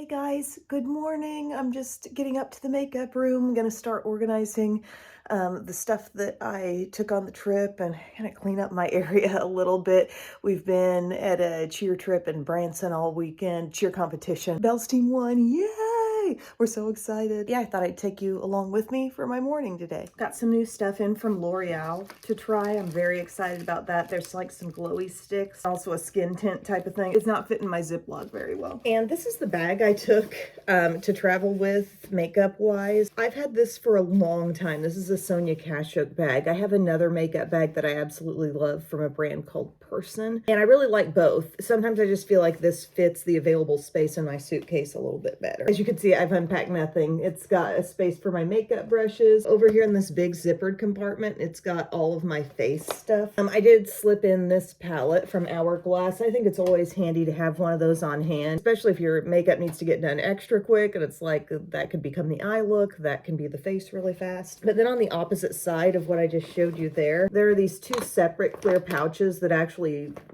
Guys, good morning. I'm just getting up to the makeup room. I'm gonna start organizing the stuff that I took on the trip and kind of clean up my area a little bit. We've been at a cheer trip in Branson all weekend, cheer competition. Bell's team won, yay! We're so excited. Yeah, I thought I'd take you along with me for my morning today. Got some new stuff in from L'Oreal to try. I'm very excited about that. There's like some glowy sticks, also a skin tint type of thing. It's not fitting my Ziploc very well. And this is the bag I took to travel with makeup wise. I've had this for a long time. This is a Sonia Kashuk bag. I have another makeup bag that I absolutely love from a brand called Person, and I really like both. Sometimes I just feel like this fits the available space in my suitcase a little bit better. As you can see, I've unpacked nothing. It's got a space for my makeup brushes. Over here in this big zippered compartment, it's got all of my face stuff. I did slip in this palette from Hourglass. I think it's always handy to have one of those on hand, especially if your makeup needs to get done extra quick, and it's like that could become the eye look, that can be the face really fast. But then on the opposite side of what I just showed you there are these two separate clear pouches that actually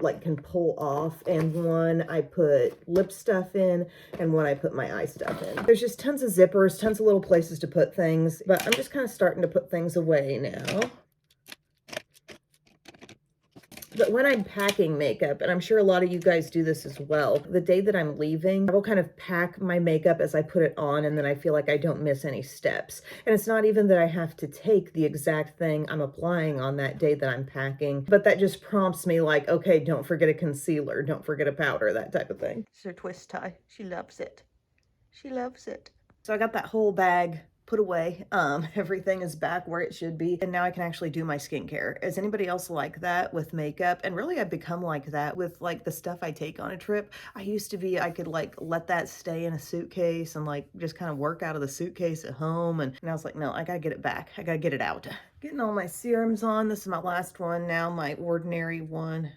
like can pull off, and one I put lip stuff in and one I put my eye stuff in. There's just tons of zippers, tons of little places to put things, but I'm just kind of starting to put things away now. But when I'm packing makeup, and I'm sure a lot of you guys do this as well, the day that I'm leaving, I will kind of pack my makeup as I put it on, and then I feel like I don't miss any steps. And it's not even that I have to take the exact thing I'm applying on that day that I'm packing, but that just prompts me like, okay, don't forget a concealer, don't forget a powder, that type of thing. It's her twist tie. She loves it. She loves it. So I got that whole bag put away. Everything is back where it should be, and now I can actually do my skincare. Is anybody else like that with makeup? And really, I've become like that with like the stuff I take on a trip. I used to be, I could like let that stay in a suitcase and like just kind of work out of the suitcase at home, and I was like, no, I gotta get it back. I gotta get it out. Getting all my serums on. This is my last one now, my ordinary one,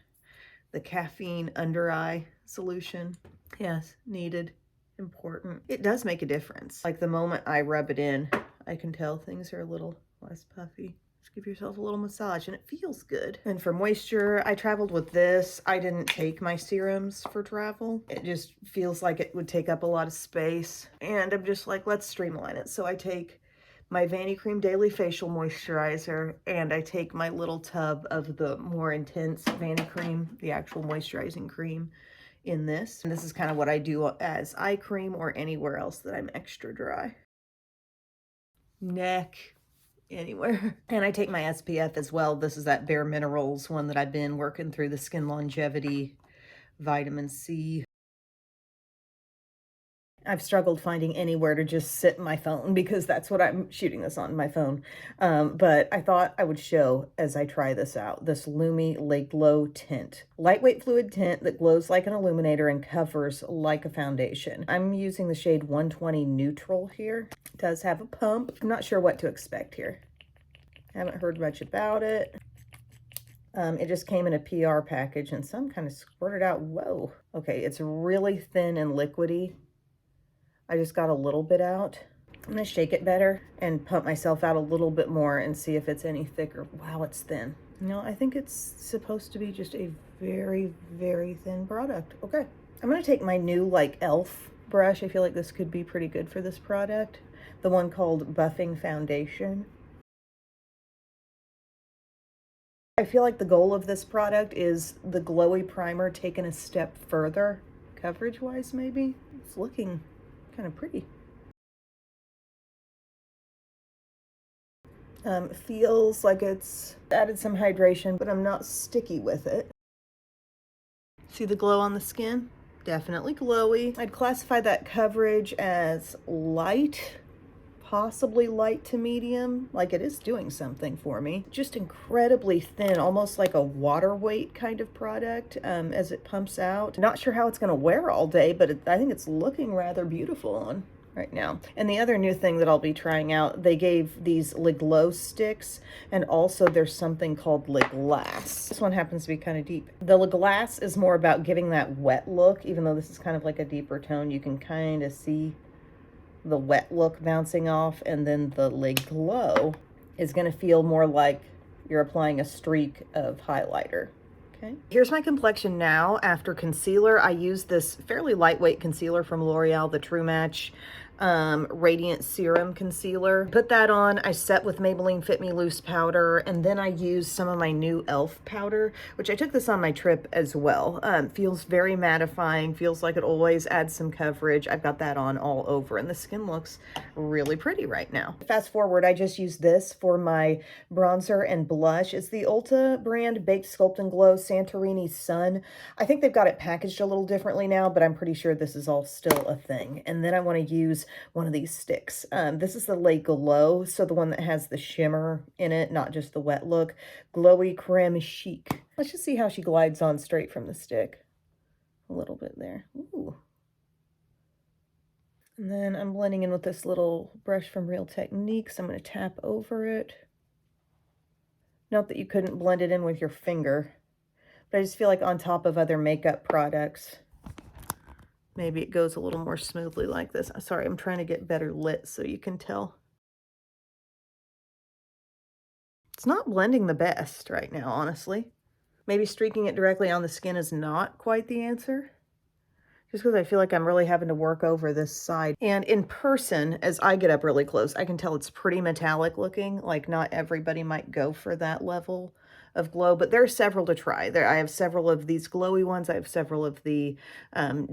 the caffeine under eye solution. Yes, needed. Important. It does make a difference. Like the moment I rub it in, I can tell things are a little less puffy. Just give yourself a little massage and it feels good. And for moisture, I traveled with this. I didn't take my serums for travel. It just feels like it would take up a lot of space. And I'm just like, let's streamline it. So I take my Vanicream Daily Facial Moisturizer, and I take my little tub of the more intense Vanicream, the actual moisturizing cream, in this. And this is kind of what I do as eye cream or anywhere else that I'm extra dry. Neck, anywhere. And I take my SPF as well. This is that Bare Minerals one that I've been working through, the Skin Longevity Vitamin C. I've struggled finding anywhere to just sit my phone because that's what I'm shooting this on, my phone. But I thought I would show as I try this out, this Lumi Le Glow Tint. Lightweight fluid tint that glows like an illuminator and covers like a foundation. I'm using the shade 120 Neutral here. It does have a pump. I'm not sure what to expect here. Haven't heard much about it. It just came in a PR package and some kind of squirted out. Whoa. Okay, it's really thin and liquidy. I just got a little bit out. I'm gonna shake it better and pump myself out a little bit more and see if it's any thicker. Wow, it's thin. No, I think it's supposed to be just a very, very thin product. Okay, I'm gonna take my new like e.l.f. brush. I feel like this could be pretty good for this product. The one called Buffing Foundation. I feel like the goal of this product is the glowy primer taken a step further, coverage-wise maybe. It's looking kind of pretty. Feels like it's added some hydration, but I'm not sticky with it. See the glow on the skin? Definitely glowy. I'd classify that coverage as light, possibly light to medium. Like it is doing something for me. Just incredibly thin, almost like a water weight kind of product as it pumps out. Not sure how it's gonna wear all day, but I think it's looking rather beautiful on right now. And the other new thing that I'll be trying out, they gave these Le Glow sticks, and also there's something called Le Glace. This one happens to be kind of deep. The Le Glace is more about giving that wet look, even though this is kind of like a deeper tone. You can kind of see the wet look bouncing off, and then the Le Glow is going to feel more like you're applying a streak of highlighter. Okay. Here's my complexion now after concealer. I use this fairly lightweight concealer from L'Oreal, the True Match Radiant Serum Concealer. Put that on. I set with Maybelline Fit Me Loose powder, and then I use some of my new e.l.f. powder, which I took this on my trip as well. Feels very mattifying, feels like it always adds some coverage. I've got that on all over, and the skin looks really pretty right now. Fast forward, I just used this for my bronzer and blush. It's the Ulta brand Baked Sculpt and Glow Santorini Sun. I think they've got it packaged a little differently now, but I'm pretty sure this is all still a thing. And then I want to use one of these sticks. This is the Le Glow, so the one that has the shimmer in it, not just the wet look. Glowy Creme Chic. Let's just see how she glides on straight from the stick. A little bit there. Ooh. And then I'm blending in with this little brush from Real Techniques. I'm going to tap over it. Note that you couldn't blend it in with your finger, but I just feel like on top of other makeup products, maybe it goes a little more smoothly like this. Sorry, I'm trying to get better lit so you can tell. It's not blending the best right now, honestly. Maybe streaking it directly on the skin is not quite the answer, just because I feel like I'm really having to work over this side. And in person, as I get up really close, I can tell it's pretty metallic looking. Like, not everybody might go for that level of glow, but there are several to try. I have several of these glowy ones. I have several of the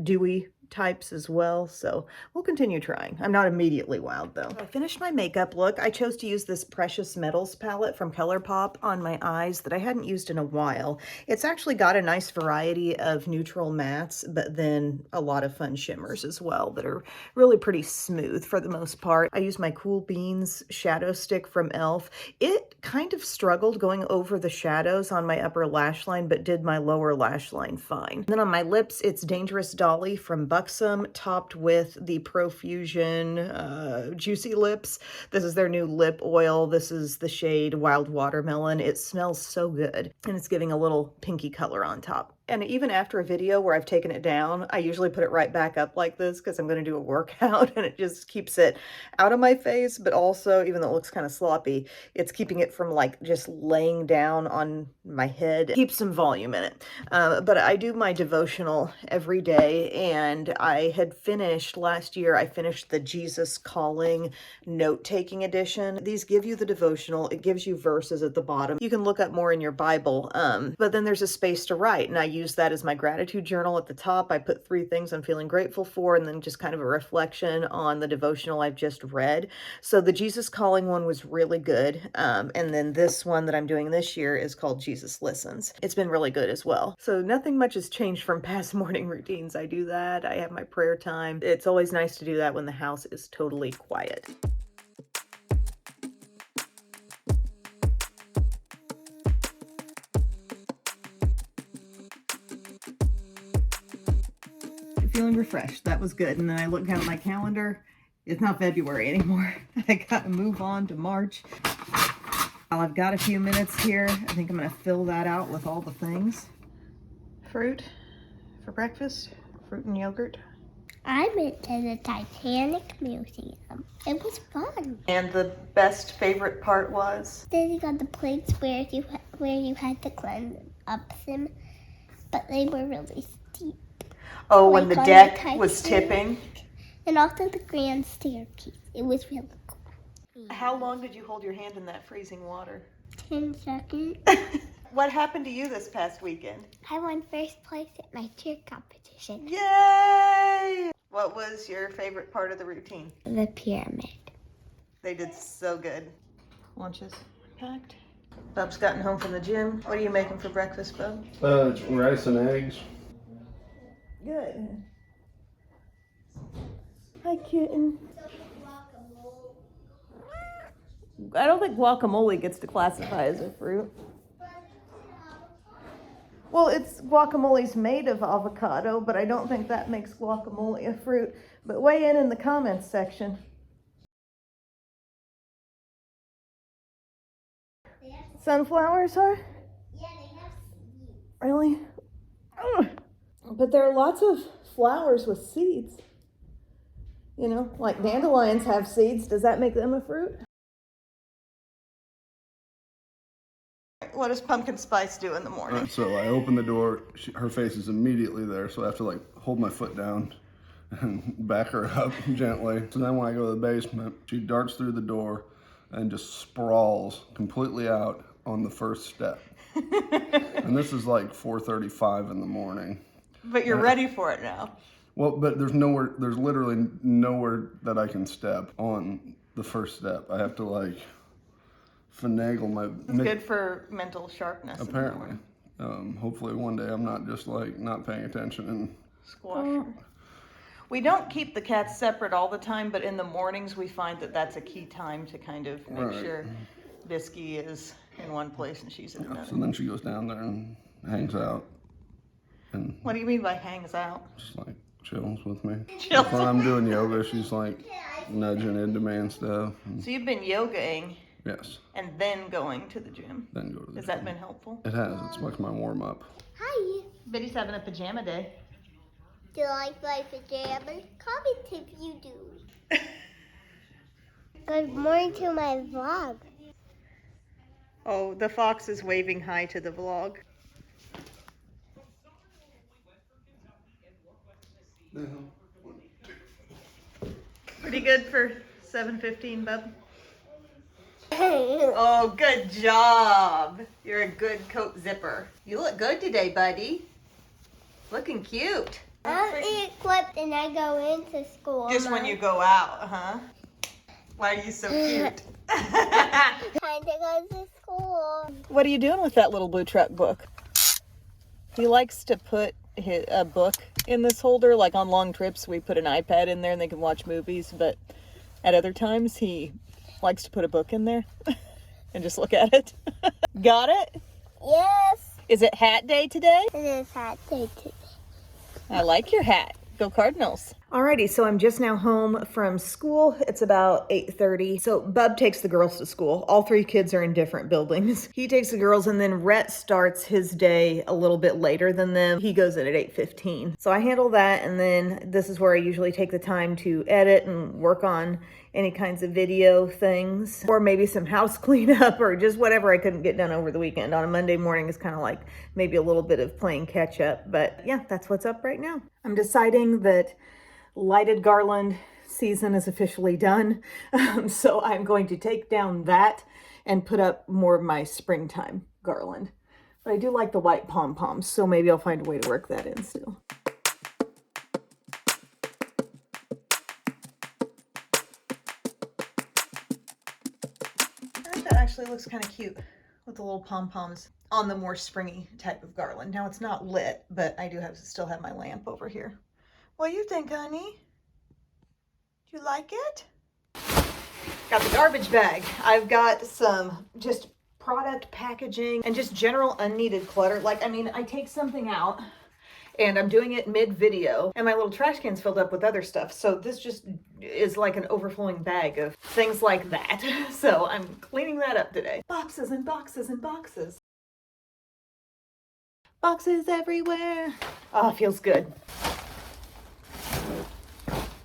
dewy types as well, so we'll continue trying. I'm not immediately wowed though. I finished my makeup look. I chose to use this Precious Metals palette from ColourPop on my eyes that I hadn't used in a while. It's actually got a nice variety of neutral mattes, but then a lot of fun shimmers as well that are really pretty smooth for the most part. I used my Cool Beans shadow stick from e.l.f. It kind of struggled going over the shadows on my upper lash line, but did my lower lash line fine. And then on my lips, it's Dangerous Dolly from Buxom, topped with the Profusion Juicy Lips. This is their new lip oil. This is the shade Wild Watermelon. It smells so good, and it's giving a little pinky color on top. And even after a video where I've taken it down, I usually put it right back up like this because I'm going to do a workout, and it just keeps it out of my face, but also, even though it looks kind of sloppy, it's keeping it from like just laying down on my head. Keep some volume in it. But I do my devotional every day, and I had finished last year, I finished the Jesus Calling note-taking edition. These give you the devotional. It gives you verses at the bottom. You can look up more in your Bible, but then there's a space to write, and I use that as my gratitude journal at the top. I put 3 things I'm feeling grateful for, and then just kind of a reflection on the devotional I've just read. So the Jesus Calling one was really good. And then this one that I'm doing this year is called Jesus Listens. It's been really good as well. So nothing much has changed from past morning routines. I do that. I have my prayer time. It's always nice to do that when the house is totally quiet. Feeling refreshed. That was good. And then I looked down at my calendar. It's not February anymore. I gotta move on to March. While I've got a few minutes here, I think I'm gonna fill that out with all the things. Fruit for breakfast, fruit and yogurt. I went to the Titanic Museum. It was fun. And the best favorite part was? Then you got the plates where you had to climb up them, but they were really steep. Oh, when the deck was tipping. And also the grand staircase. It was really cool. How long did you hold your hand in that freezing water? 10 seconds. What happened to you this past weekend? I won first place at my cheer competition. Yay! What was your favorite part of the routine? The pyramid. They did so good. Lunches packed. Bub's gotten home from the gym. What are you making for breakfast, Bub? Rice and eggs. Good. Hi, kitten. I don't think guacamole gets to classify as a fruit. Well, guacamole's made of avocado, but I don't think that makes guacamole a fruit. But weigh in the comments section. Sunflowers are? Yeah, they have seeds. Really? Ugh. But there are lots of flowers with seeds. You know, like dandelions have seeds. Does that make them a fruit? what does Pumpkin Spice do in the morning? So I open the door, her face is immediately there, so I have to like hold my foot down and back her up gently. So then when I go to the basement, she darts through the door and just sprawls completely out on the first step. And this is like 4:35 in the morning. But you're ready for it now. Well, but there's literally nowhere that I can step on the first step. I have to like finagle my... It's good for mental sharpness. Apparently. Hopefully one day I'm not just like not paying attention and... Squash her. We don't keep the cats separate all the time, but in the mornings we find that that's a key time to kind of make sure Bisky is in one place and she's in another. So then she goes down there and hangs out. And what do you mean by hangs out? just like chills with me. Chills. When I'm doing yoga, she's like nudging into me and stuff. And So you've been yogaing yes, and then going to the gym. then go to the Has that gym. been helpful? It has. It's like my warm up. Hi. Biddy's having a pajama day. Do you like my pajamas? Comment if you do. Good morning to my vlog. Oh, the fox is waving hi to the vlog. Pretty good for 7:15, bub. Oh, good job. You're a good coat zipper. You look good today, buddy. Looking cute. I'm equipped and I go into school. Just when you go out, huh? Why are you so cute? Time to go to school. What are you doing with that little blue truck book? He likes to put a book in this holder. Like on long trips, we put an iPad in there and they can watch movies. But at other times, he likes to put a book in there and just look at it. Got it? Yes. Is it hat day today? It is hot day today. I like your hat. Go Cardinals. Alrighty, so I'm just now home from school. It's about 8:30. So Bub takes the girls to school. All three kids are in different buildings. He takes the girls and then Rhett starts his day a little bit later than them. He goes in at 8:15. So I handle that, and then this is where I usually take the time to edit and work on any kinds of video things, or maybe some house cleanup or just whatever I couldn't get done over the weekend. On a Monday morning is kind of like maybe a little bit of playing catch up, but yeah, that's what's up right now. I'm deciding that lighted garland season is officially done. So I'm going to take down that and put up more of my springtime garland. But I do like the white pom-poms, so maybe I'll find a way to work that in still. I think that actually looks kind of cute with the little pom-poms on the more springy type of garland. Now it's not lit, but I do still have my lamp over here. What do you think, honey? Do you like it? Got the garbage bag. I've got some just product packaging and just general unneeded clutter. Like, I mean, I take something out and I'm doing it mid-video and my little trash can's filled up with other stuff. So this just is like an overflowing bag of things like that. So I'm cleaning that up today. Boxes and boxes and boxes. Boxes everywhere. Oh, it feels good.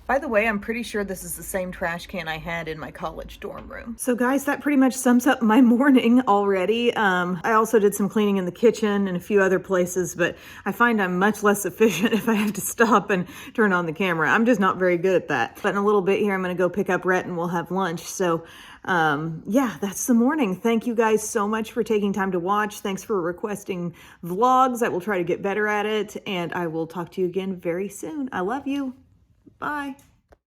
By the way, I'm pretty sure this is the same trash can I had in my college dorm room. So guys, that pretty much sums up my morning already. I also did some cleaning in the kitchen and a few other places, but I find I'm much less efficient if I have to stop and turn on the camera. I'm just not very good at that. But in a little bit here, I'm gonna go pick up Rhett and we'll have lunch. So yeah, that's the morning. Thank you guys so much for taking time to watch. Thanks for requesting vlogs. I will try to get better at it, and I will talk to you again very soon. I love you. Bye.